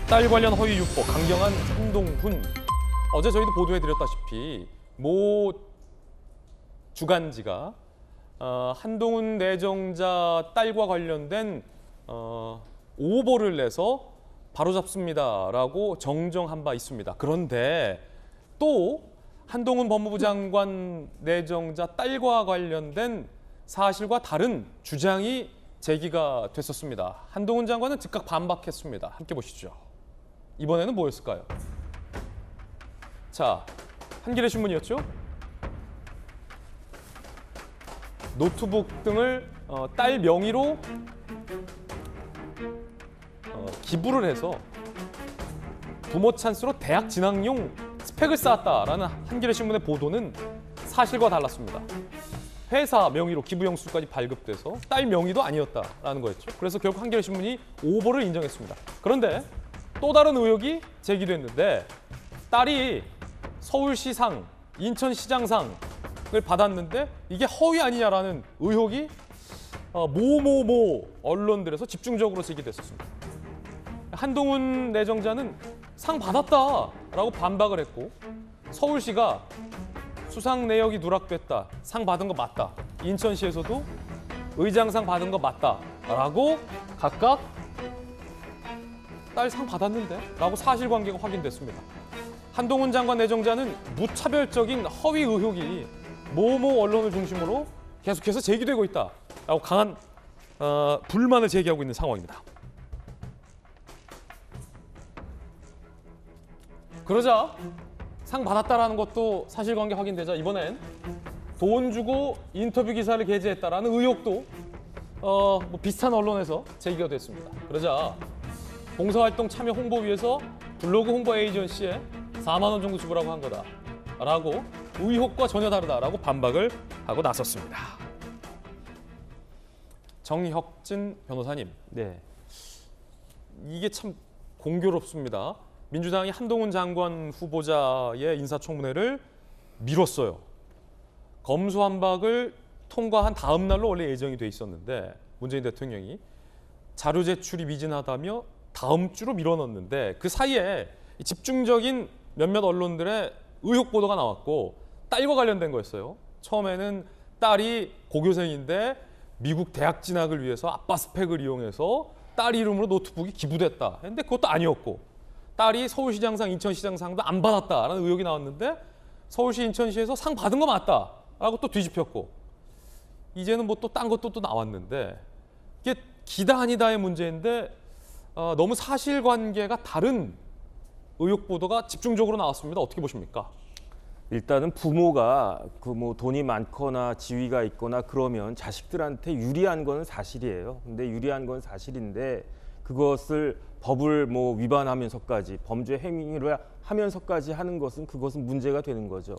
딸 관련 허위 유포 강경한 한동훈. 어제 저희도 보도해드렸다시피 모 주간지가 한동훈 내정자 딸과 관련된 오보를 내서 바로잡습니다라고 정정한 바 있습니다. 그런데 또 한동훈 법무부 장관 내정자 딸과 관련된 사실과 다른 주장이 제기가 됐었습니다. 한동훈 장관은 즉각 반박했습니다. 함께 보시죠. 이번에는 뭐였을까요? 자, 한겨레 신문이었죠? 노트북 등을 딸 명의로 기부를 해서 부모 찬스로 대학 진학용 스펙을 쌓았다라는 한겨레 신문의 보도는 사실과 달랐습니다. 회사 명의로 기부 영수까지 발급돼서 딸 명의도 아니었다라는 거였죠. 그래서 결국 한겨레 신문이 오보를 인정했습니다. 그런데 또 다른 의혹이 제기됐는데 딸이 서울시상, 인천시장상을 받았는데 이게 허위 아니냐라는 의혹이 모모모 언론들에서 집중적으로 제기됐었습니다. 한동훈 내정자는 상 받았다라고 반박을 했고 서울시가 수상 내역이 누락됐다, 상 받은 거 맞다, 인천시에서도 의장상 받은 거 맞다라고 각각 딸 상 받았는데? 라고 사실관계가 확인됐습니다. 한동훈 장관 내정자는 무차별적인 허위 의혹이 모모 언론을 중심으로 계속해서 제기되고 있다라고 강한 불만을 제기하고 있는 상황입니다. 그러자 상 받았다라는 것도 사실관계 확인되자 이번엔 돈 주고 인터뷰 기사를 게재했다라는 의혹도 비슷한 언론에서 제기가 됐습니다. 그러자 봉사활동 참여 홍보위에서 블로그 홍보 에이전시에 4만 원 정도 지불하고 한 거다라고 의혹과 전혀 다르다라고 반박을 하고 나섰습니다. 정혁진 변호사님, 네. 이게 참 공교롭습니다. 민주당이 한동훈 장관 후보자의 인사청문회를 미뤘어요. 검수완박을 통과한 다음 날로 원래 예정이 돼 있었는데 문재인 대통령이 자료 제출이 미진하다며 다음 주로 밀어넣는데 그 사이에 집중적인 몇몇 언론들의 의혹 보도가 나왔고 딸과 관련된 거였어요. 처음에는 딸이 고교생인데 미국 대학 진학을 위해서 아빠 스펙을 이용해서 딸 이름으로 노트북이 기부됐다 했는데 그것도 아니었고 딸이 서울시장상, 인천시장상도 안 받았다라는 의혹이 나왔는데 서울시, 인천시에서 상 받은 거 맞다라고 또 뒤집혔고 이제는 뭐 또 딴 것도 또 나왔는데 이게 기다 아니다의 문제인데 너무 사실관계가 다른 의혹 보도가 집중적으로 나왔습니다. 어떻게 보십니까? 일단은 부모가 그 뭐 돈이 많거나 지위가 있거나 그러면 자식들한테 유리한 건 사실이에요. 근데 유리한 건 사실인데 그것을 법을 뭐 위반하면서까지 범죄 행위를 하면서까지 하는 것은 그것은 문제가 되는 거죠.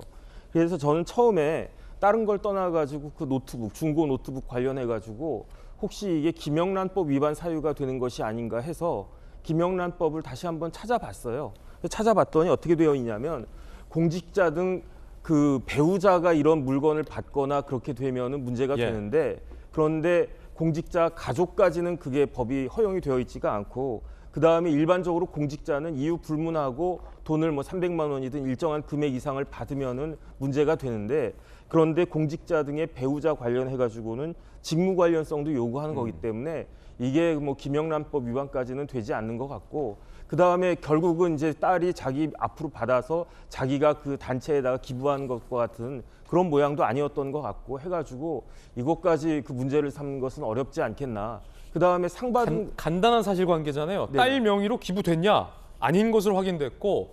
그래서 저는 처음에 다른 걸 떠나가지고 그 노트북, 중고 노트북 관련해가지고 혹시 이게 김영란법 위반 사유가 되는 것이 아닌가 해서 김영란법을 다시 한번 찾아봤어요. 찾아봤더니 어떻게 되어 있냐면 공직자 등 그 배우자가 이런 물건을 받거나 그렇게 되면은 문제가 되는데 그런데 공직자 가족까지는 그게 법이 허용이 되어 있지가 않고 그 다음에 일반적으로 공직자는 이유 불문하고 돈을 뭐 300만 원이든 일정한 금액 이상을 받으면은 문제가 되는데 그런데 공직자 등의 배우자 관련해 가지고는 직무 관련성도 요구하는 거기 때문에 이게 뭐 김영란법 위반까지는 되지 않는 것 같고 그 다음에 결국은 이제 딸이 자기 앞으로 받아서 자기가 그 단체에다가 기부한 것과 같은 그런 모양도 아니었던 것 같고 해가지고 이것까지 그 문제를 삼는 것은 어렵지 않겠나. 그 다음에 상 받은 간단한 사실관계잖아요. 네. 딸 명의로 기부됐냐? 아닌 것으로 확인됐고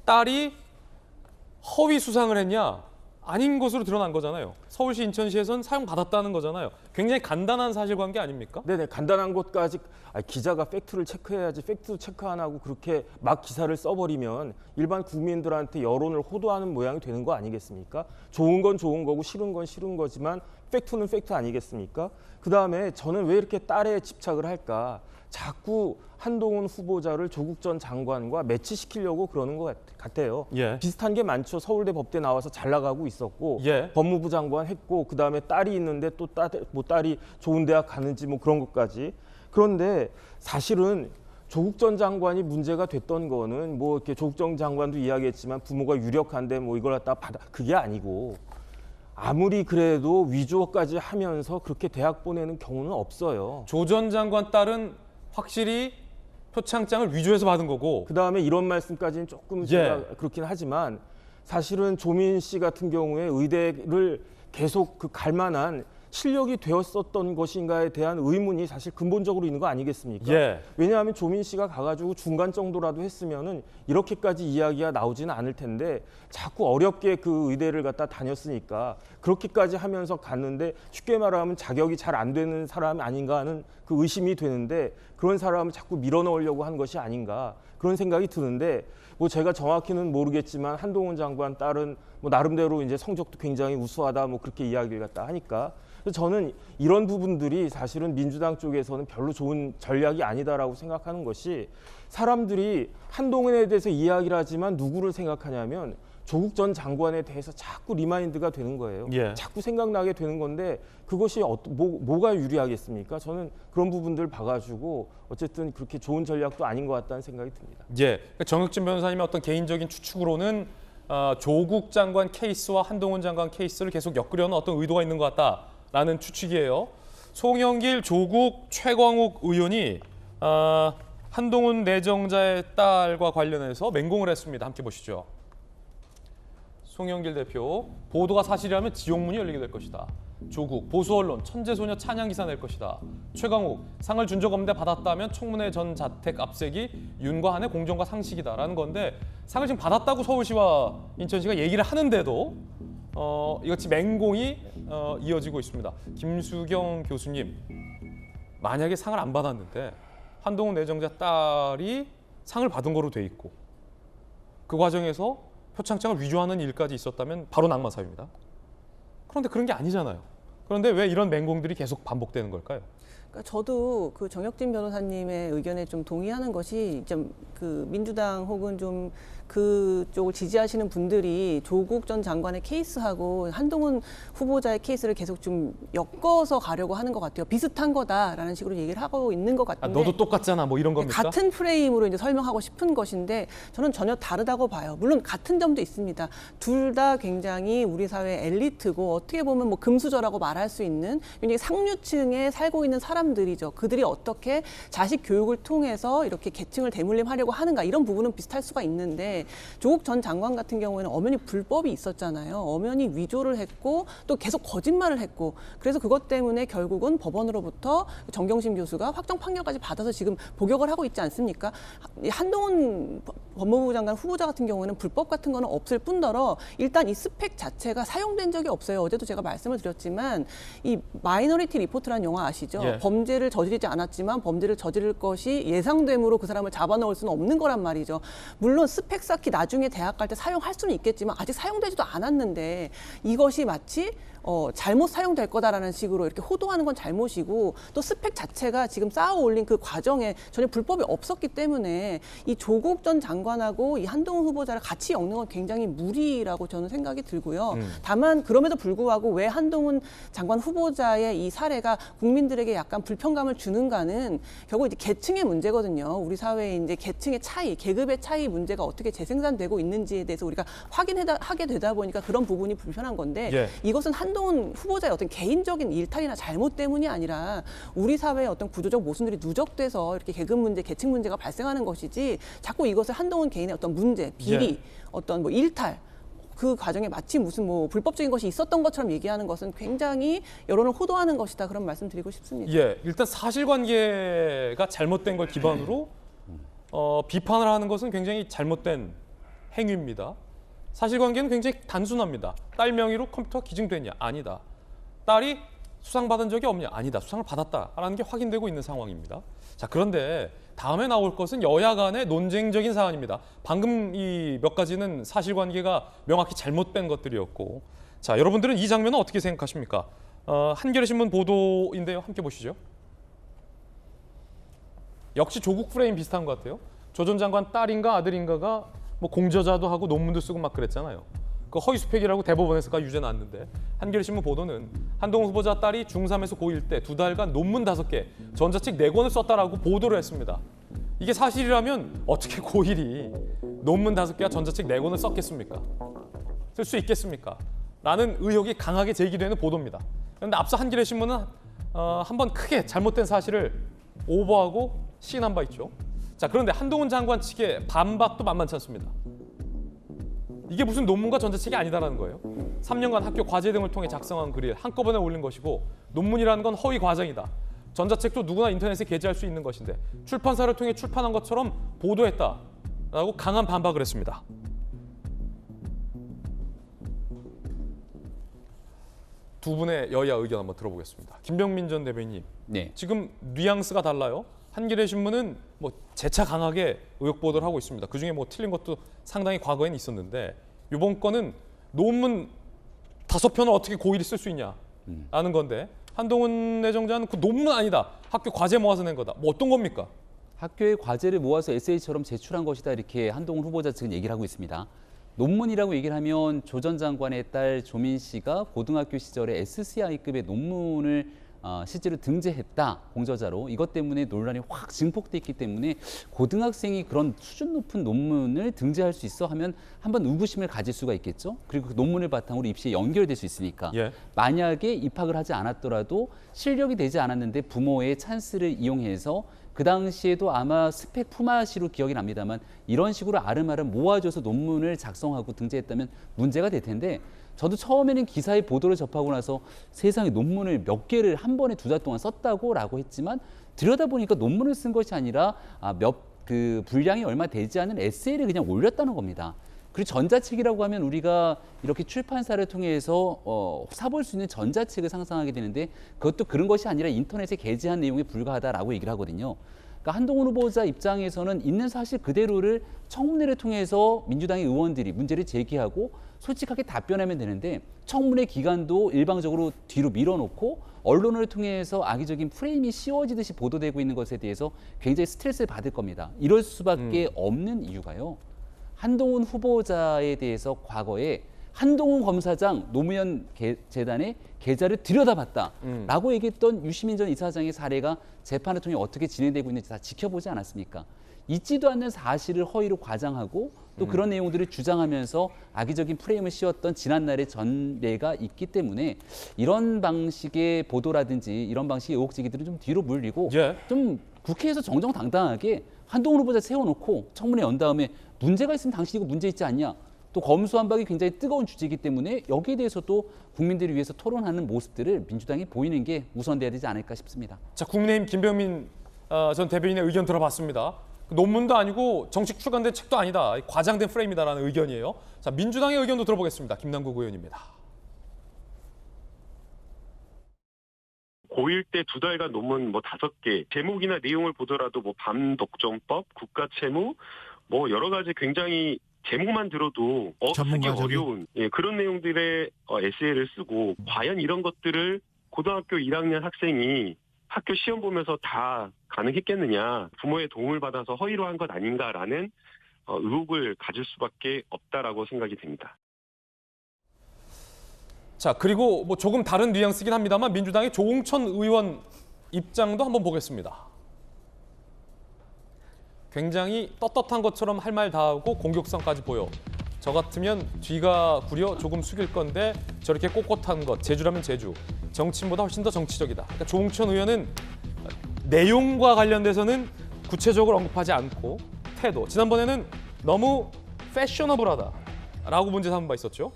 딸이 허위 수상을 했냐? 아닌 것으로 드러난 거잖아요. 서울시, 인천시에선 사용받았다는 거잖아요. 굉장히 간단한 사실관계 아닙니까? 네네 간단한 것까지 기자가 팩트를 체크해야지 팩트 체크 안 하고 그렇게 막 기사를 써버리면 일반 국민들한테 여론을 호도하는 모양이 되는 거 아니겠습니까? 좋은 건 좋은 거고 싫은 건 싫은 거지만 팩트는 팩트 아니겠습니까? 그 다음에 저는 왜 이렇게 딸에 집착을 할까? 자꾸 한동훈 후보자를 조국 전 장관과 매치시키려고 그러는 것 같아요. 예. 비슷한 게 많죠. 서울대 법대 나와서 잘 나가고 있었고 예. 법무부 장관 했고 그다음에 딸이 있는데 또 딸이 좋은 대학 가는지 뭐 그런 것까지. 그런데 사실은 조국 전 장관이 문제가 됐던 거는 뭐 이렇게 조국 전 장관도 이야기했지만 부모가 유력한데 뭐 이걸 갖다 받아 그게 아니고 아무리 그래도 위조까지 하면서 그렇게 대학 보내는 경우는 없어요. 조 전 장관 딸은 확실히 표창장을 위조해서 받은 거고. 그 다음에 이런 말씀까지는 조금 제가 그렇긴 하지만 사실은 조민 씨 같은 경우에 의대를 계속 갈 만한 실력이 되었었던 것인가에 대한 의문이 사실 근본적으로 있는 거 아니겠습니까? 예. 왜냐하면 조민 씨가 가가지고 중간 정도라도 했으면은 이렇게까지 이야기가 나오지는 않을 텐데 자꾸 어렵게 그 의대를 갖다 다녔으니까 그렇게까지 하면서 갔는데 쉽게 말하면 자격이 잘 안 되는 사람이 아닌가 하는 그 의심이 되는데 그런 사람을 자꾸 밀어넣으려고 한 것이 아닌가 그런 생각이 드는데 뭐 제가 정확히는 모르겠지만 한동훈 장관 딸은 뭐 나름대로 이제 성적도 굉장히 우수하다 뭐 그렇게 이야기를 갖다 하니까 저는 이런 부분들이 사실은 민주당 쪽에서는 별로 좋은 전략이 아니다라고 생각하는 것이 사람들이 한동훈에 대해서 이야기를 하지만 누구를 생각하냐면 조국 전 장관에 대해서 자꾸 리마인드가 되는 거예요. 예. 자꾸 생각나게 되는 건데 그것이 뭐가 유리하겠습니까? 저는 그런 부분들 봐가지고 어쨌든 그렇게 좋은 전략도 아닌 것 같다는 생각이 듭니다. 예. 그러니까 정혁진 변호사님의 어떤 개인적인 추측으로는 조국 장관 케이스와 한동훈 장관 케이스를 계속 엮으려는 어떤 의도가 있는 것 같다라는 추측이에요. 송영길, 조국, 최광욱 의원이 한동훈 내정자의 딸과 관련해서 맹공을 했습니다. 함께 보시죠. 송영길 대표, 보도가 사실이라면 지옥문이 열리게 될 것이다. 조국, 보수 언론, 천재소녀 찬양 기사 낼 것이다. 최강욱, 상을 준 적 없는데 받았다면 청문회 전 자택 압색이 윤과 한의 공정과 상식이다라는 건데 상을 지금 받았다고 서울시와 인천시가 얘기를 하는데도 이같이 맹공이 이어지고 있습니다. 김수경 교수님, 만약에 상을 안 받았는데 한동훈 내정자 딸이 상을 받은 거로 돼 있고 그 과정에서 표창장을 위조하는 일까지 있었다면 바로 낙마 사유입니다. 그런데 그런 게 아니잖아요. 그런데 왜 이런 맹공들이 계속 반복되는 걸까요? 그러니까 저도 그 정혁진 변호사님의 의견에 좀 동의하는 것이 좀 그 민주당 혹은 좀 그쪽을 지지하시는 분들이 조국 전 장관의 케이스하고 한동훈 후보자의 케이스를 계속 좀 엮어서 가려고 하는 것 같아요. 비슷한 거다라는 식으로 얘기를 하고 있는 것 같은데. 너도 똑같잖아, 뭐 이런 겁니까? 같은 프레임으로 이제 설명하고 싶은 것인데 저는 전혀 다르다고 봐요. 물론 같은 점도 있습니다. 둘 다 굉장히 우리 사회 엘리트고 어떻게 보면 뭐 금수저라고 말할 수 있는 굉장히 상류층에 살고 있는 사람들이죠. 그들이 어떻게 자식 교육을 통해서 이렇게 계층을 대물림하려고 하는가 이런 부분은 비슷할 수가 있는데 조국 전 장관 같은 경우에는 엄연히 불법이 있었잖아요. 엄연히 위조를 했고 또 계속 거짓말을 했고 그래서 그것 때문에 결국은 법원으로부터 정경심 교수가 확정 판결까지 받아서 지금 복역을 하고 있지 않습니까? 한동훈 법무부 장관 후보자 같은 경우에는 불법 같은 거는 없을 뿐더러 일단 이 스펙 자체가 사용된 적이 없어요. 어제도 제가 말씀을 드렸지만 이 마이너리티 리포트라는 영화 아시죠? 예. 범죄를 저지르지 않았지만 범죄를 저지를 것이 예상되므로 그 사람을 잡아넣을 수는 없는 거란 말이죠. 물론 스펙 쌓기 나중에 대학 갈 때 사용할 수는 있겠지만 아직 사용되지도 않았는데 이것이 마치 잘못 사용될 거다라는 식으로 이렇게 호도하는 건 잘못이고 또 스펙 자체가 지금 쌓아 올린 그 과정에 전혀 불법이 없었기 때문에 이 조국 전 장관하고 이 한동훈 후보자를 같이 엮는 건 굉장히 무리라고 저는 생각이 들고요. 다만 그럼에도 불구하고 왜 한동훈 장관 후보자의 이 사례가 국민들에게 약간 불편감을 주는가는 결국 이제 계층의 문제거든요. 우리 사회의 이제 계층의 차이, 계급의 차이 문제가 어떻게 재생산되고 있는지에 대해서 우리가 하게 되다 보니까 그런 부분이 불편한 건데 예. 이것은 한동훈 후보자의 어떤 개인적인 일탈이나 잘못 때문이 아니라 우리 사회의 어떤 구조적 모순들이 누적돼서 이렇게 계급 문제, 계층 문제가 발생하는 것이지 자꾸 이것을 한동훈 개인의 어떤 문제, 비리, 예. 어떤 뭐 일탈 그 과정에 마치 무슨 뭐 불법적인 것이 있었던 것처럼 얘기하는 것은 굉장히 여론을 호도하는 것이다 그런 말씀 드리고 싶습니다. 예, 일단 사실관계가 잘못된 걸 기반으로 비판을 하는 것은 굉장히 잘못된 행위입니다. 사실관계는 굉장히 단순합니다. 딸 명의로 컴퓨터가 기증됐냐? 아니다. 딸이 수상받은 적이 없냐? 아니다. 수상을 받았다라는 게 확인되고 있는 상황입니다. 자, 그런데 다음에 나올 것은 여야 간의 논쟁적인 사안입니다. 방금 이 몇 가지는 사실관계가 명확히 잘못된 것들이었고, 자, 여러분들은 이 장면은 어떻게 생각하십니까? 한겨레 신문 보도인데요. 함께 보시죠. 역시 조국 프레임 비슷한 것 같아요. 조 전 장관 딸인가 아들인가가 뭐 공저자도 하고 논문도 쓰고 막 그랬잖아요. 그 허위 수팩이라고 대법원에서가 유죄 났는데 한겨레 신문 보도는 한동훈 후보자 딸이 중3에서 고1 때 2달간 논문 5개, 전자책 4권을 썼다라고 보도를 했습니다. 이게 사실이라면 어떻게 고일이 논문 5개와 전자책 4권을 썼겠습니까? 쓸 수 있겠습니까? 라는 의혹이 강하게 제기되는 보도입니다. 그런데 앞서 한겨레 신문은 한번 크게 잘못된 사실을 오버하고 시인한 바 있죠. 자, 그런데 한동훈 장관 측의 반박도 만만치 않습니다. 이게 무슨 논문과 전자책이 아니다라는 거예요. 3년간 학교 과제 등을 통해 작성한 글을 한꺼번에 올린 것이고 논문이라는 건 허위 과정이다. 전자책도 누구나 인터넷에 게재할 수 있는 것인데 출판사를 통해 출판한 것처럼 보도했다라고 강한 반박을 했습니다. 두 분의 여야 의견 한번 들어보겠습니다. 김병민 전 대변인님, 네. 지금 뉘앙스가 달라요. 한겨레 신문은 뭐 재차 강하게 의혹 보도를 하고 있습니다. 그중에 뭐 틀린 것도 상당히 과거에는 있었는데 이번 건은 논문 5편을 어떻게 고의를 쓸 수 있냐라는 건데 한동훈 내정자는 그 논문 아니다. 학교 과제 모아서 낸 거다. 뭐 어떤 겁니까? 학교의 과제를 모아서 에세이처럼 제출한 것이다 이렇게 한동훈 후보자 측은 얘기를 하고 있습니다. 논문이라고 얘기를 하면 조 전 장관의 딸 조민 씨가 고등학교 시절에 SCI급의 논문을 실제로 등재했다, 공저자로. 이것 때문에 논란이 확 증폭돼 있기 때문에 고등학생이 그런 수준 높은 논문을 등재할 수 있어 하면 한번 의구심을 가질 수가 있겠죠. 그리고 그 논문을 바탕으로 입시에 연결될 수 있으니까. 예. 만약에 입학을 하지 않았더라도 실력이 되지 않았는데 부모의 찬스를 이용해서 그 당시에도 아마 스펙 품앗이로 기억이 납니다만 이런 식으로 아름아름 모아줘서 논문을 작성하고 등재했다면 문제가 될 텐데, 저도 처음에는 기사의 보도를 접하고 나서 세상에 논문을 몇 개를 한 번에 2달 동안 썼다고라고 했지만 들여다보니까 논문을 쓴 것이 아니라 그 분량이 얼마 되지 않은 에세이를 그냥 올렸다는 겁니다. 그리고 전자책이라고 하면 우리가 이렇게 출판사를 통해서 사볼 수 있는 전자책을 상상하게 되는데 그것도 그런 것이 아니라 인터넷에 게재한 내용에 불과하다라고 얘기를 하거든요. 그러니까 한동훈 후보자 입장에서는 있는 사실 그대로를 청문회를 통해서 민주당의 의원들이 문제를 제기하고 솔직하게 답변하면 되는데 청문회 기간도 일방적으로 뒤로 밀어놓고 언론을 통해서 악의적인 프레임이 씌워지듯이 보도되고 있는 것에 대해서 굉장히 스트레스를 받을 겁니다. 이럴 수밖에 없는 이유가요. 한동훈 후보자에 대해서 과거에 한동훈 검사장 노무현 재단의 계좌를 들여다봤다라고 얘기했던 유시민 전 이사장의 사례가 재판을 통해 어떻게 진행되고 있는지 다 지켜보지 않았습니까? 있지도 않는 사실을 허위로 과장하고 또 그런 내용들을 주장하면서 악의적인 프레임을 씌웠던 지난날의 전례가 있기 때문에 이런 방식의 보도라든지 이런 방식의 의혹 제기들은 좀 뒤로 물리고 예. 좀 국회에서 정정당당하게 한동훈 후보자 세워놓고 청문회 연 다음에 문제가 있으면 당신이 이거 문제 있지 않냐. 또 검수완박이 굉장히 뜨거운 주제이기 때문에 여기에 대해서도 국민들을 위해서 토론하는 모습들을 민주당이 보이는 게 우선돼야 되지 않을까 싶습니다. 자, 국민의힘 김병민 전 대변인의 의견 들어봤습니다. 논문도 아니고 정식 출간된 책도 아니다. 과장된 프레임이다라는 의견이에요. 자, 민주당의 의견도 들어보겠습니다. 김남국 의원입니다. 고1 때 2달간 논문 5개, 제목이나 내용을 보더라도 반독점법, 국가채무, 여러 가지 굉장히 제목만 들어도 쓰기 어려운 그런 내용들의 에세이를 쓰고, 과연 이런 것들을 고등학교 1학년 학생이 학교 시험 보면서 다 가능했겠느냐, 부모의 도움을 받아서 허위로 한 것 아닌가라는 의혹을 가질 수밖에 없다라고 생각이 됩니다. 자, 그리고 조금 다른 뉘앙스긴 합니다만 민주당의 조홍천 의원 입장도 한번 보겠습니다. 굉장히 떳떳한 것처럼 할 말 다 하고 공격성까지 보여. 저 같으면 뒤가 구려 조금 숙일 건데 저렇게 꼿꼿한 것, 제주라면 제주. 정치인보다 훨씬 더 정치적이다. 그러니까 조홍천 의원은 내용과 관련돼서는 구체적으로 언급하지 않고 태도. 지난번에는 너무 패셔너블하다라고 문제 삼은 바 있었죠.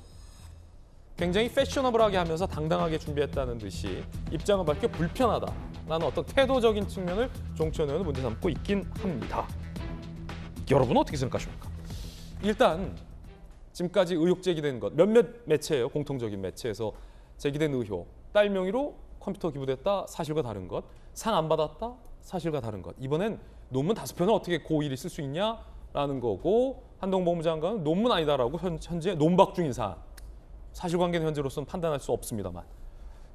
굉장히 패셔너블하게 하면서 당당하게 준비했다는 듯이 입장을 밝혀 불편하다라는 어떤 태도적인 측면을 조홍천 의원은 문제 삼고 있긴 합니다. 여러분은 어떻게 생각하십니까? 일단 지금까지 의혹 제기된 것 몇몇 매체예요. 공통적인 매체에서 제기된 의혹. 딸 명의로 컴퓨터 기부됐다. 사실과 다른 것. 상 안 받았다. 사실과 다른 것. 이번엔 논문 5편을 어떻게 고의를 쓸 수 있냐라는 거고, 한동훈 법무부 장관은 논문 아니다라고 현재 논박 중인 사안. 사실관계는 현재로서는 판단할 수 없습니다만.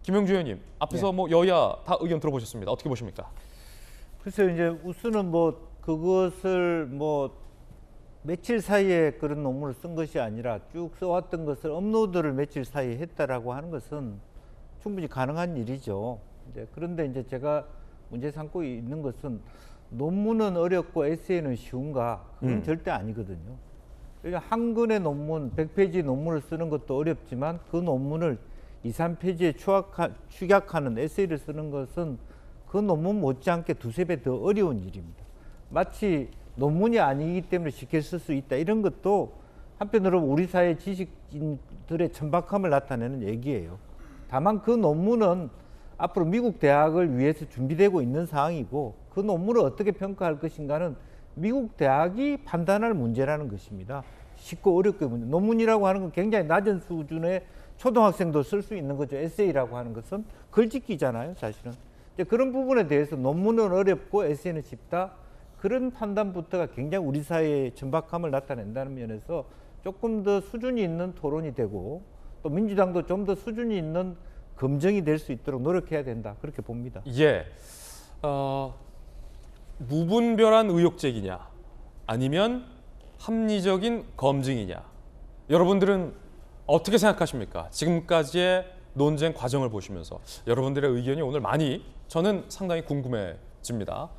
김영주 의원님, 앞에서 여야 다 의견 들어보셨습니다. 어떻게 보십니까? 글쎄요, 이제 우선은 그것을 며칠 사이에 그런 논문을 쓴 것이 아니라 쭉 써왔던 것을 업로드를 며칠 사이에 했다라고 하는 것은 충분히 가능한 일이죠. 그런데 이제 제가 문제 삼고 있는 것은 논문은 어렵고 에세이는 쉬운가? 그건 절대 아니거든요. 그러니까 한 권의 논문, 100페이지 논문을 쓰는 것도 어렵지만 그 논문을 2, 3페이지에 축약하는 에세이를 쓰는 것은 그 논문 못지않게 두세 배 더 어려운 일입니다. 마치 논문이 아니기 때문에 쉽게 쓸 수 있다 이런 것도 한편으로 우리 사회 지식인들의 천박함을 나타내는 얘기예요. 다만 그 논문은 앞으로 미국 대학을 위해서 준비되고 있는 사항이고 그 논문을 어떻게 평가할 것인가는 미국 대학이 판단할 문제라는 것입니다. 쉽고 어렵게 문제. 논문이라고 하는 건 굉장히 낮은 수준의 초등학생도 쓸 수 있는 거죠. 에세이라고 하는 것은 글짓기잖아요, 사실은. 이제 그런 부분에 대해서 논문은 어렵고 에세이는 쉽다. 그런 판단부터가 굉장히 우리 사회의 천박함을 나타낸다는 면에서 조금 더 수준이 있는 토론이 되고 또 민주당도 좀 더 수준이 있는 검증이 될 수 있도록 노력해야 된다. 그렇게 봅니다. 예, 무분별한 의혹 제기냐 아니면 합리적인 검증이냐 여러분들은 어떻게 생각하십니까? 지금까지의 논쟁 과정을 보시면서 여러분들의 의견이 오늘 많이 저는 상당히 궁금해집니다.